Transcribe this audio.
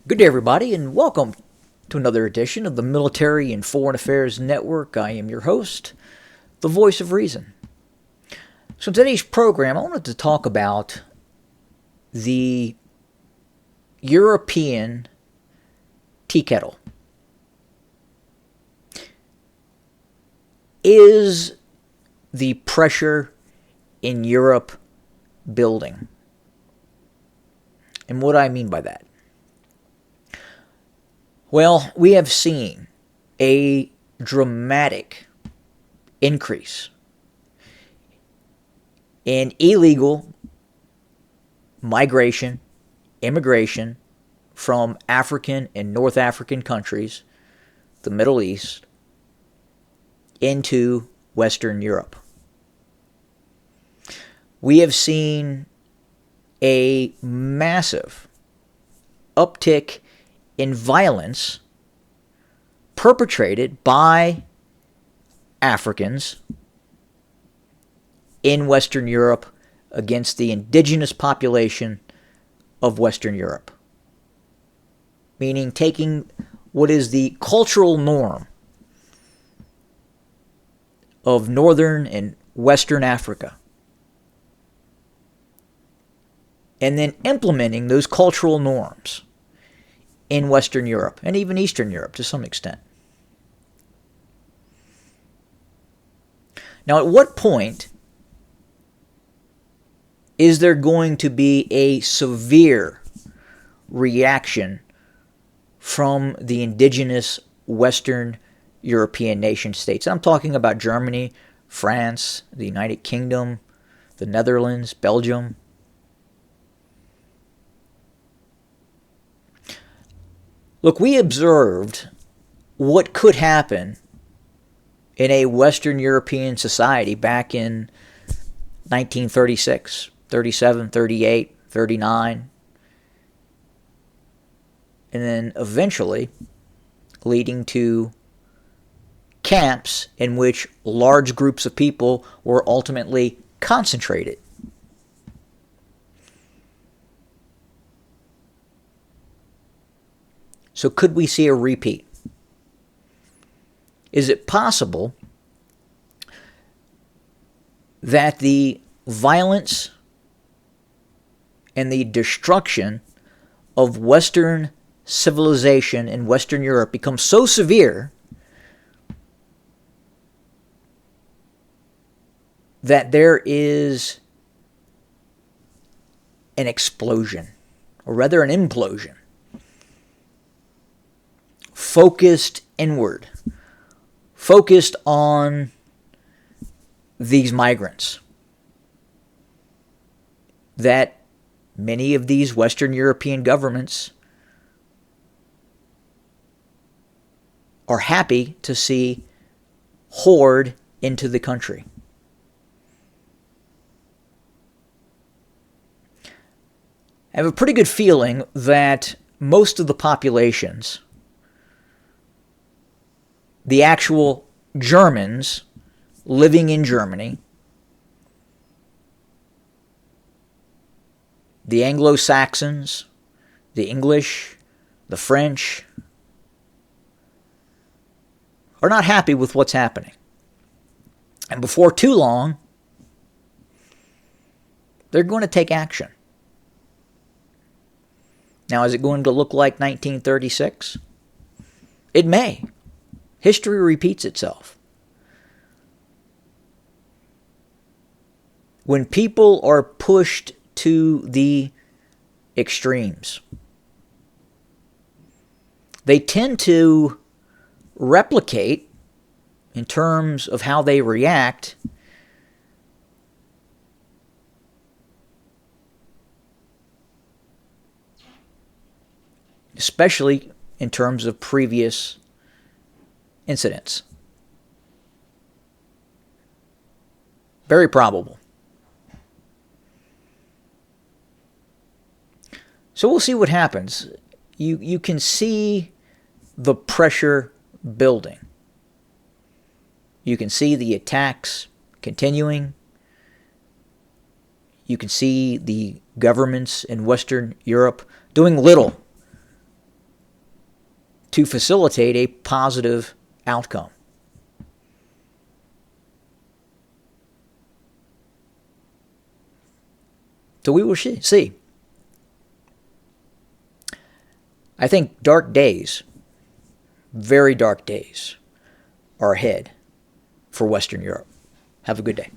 Good day, everybody, and welcome to another edition of the Military and Foreign Affairs Network. I am your host, the Voice of Reason. So in today's program, I wanted to talk about the European tea kettle. Is the pressure in Europe building? And what do I mean by that? Well, we have seen a dramatic increase in illegal migration, immigration from African and North African countries, the Middle East, into Western Europe. We have seen a massive uptick in violence perpetrated by Africans in Western Europe against the indigenous population of Western Europe. Meaning taking what is the cultural norm of Northern and Western Africa and then implementing those cultural norms in Western Europe, and even Eastern Europe to some extent. Now, at what point is there going to be a severe reaction from the indigenous Western European nation states? I'm talking about Germany, France, the United Kingdom, the Netherlands, Belgium. Look, we observed what could happen in a Western European society back in 1936, 37, 38, 39, and then eventually leading to camps in which large groups of people were ultimately concentrated. So could we see a repeat? Is it possible that the violence and the destruction of Western civilization in Western Europe becomes so severe that there is an explosion, or rather an implosion, focused inward, focused on these migrants, that many of these Western European governments are happy to see hoard into the country? I have a pretty good feeling that most of the populations, the actual Germans living in Germany, the Anglo-Saxons, the English, the French, are not happy with what's happening. And before too long, they're going to take action. Now, is it going to look like 1936? It may. History repeats itself. When people are pushed to the extremes, they tend to replicate, in terms of how they react, especially in terms of previous incidents. Very probable. So we'll see what happens. You can see the pressure building. You can see the attacks continuing. You can see the governments in Western Europe doing little to facilitate a positive outcome. So we will see. I think dark days, very dark days, are ahead for Western Europe. Have a good day.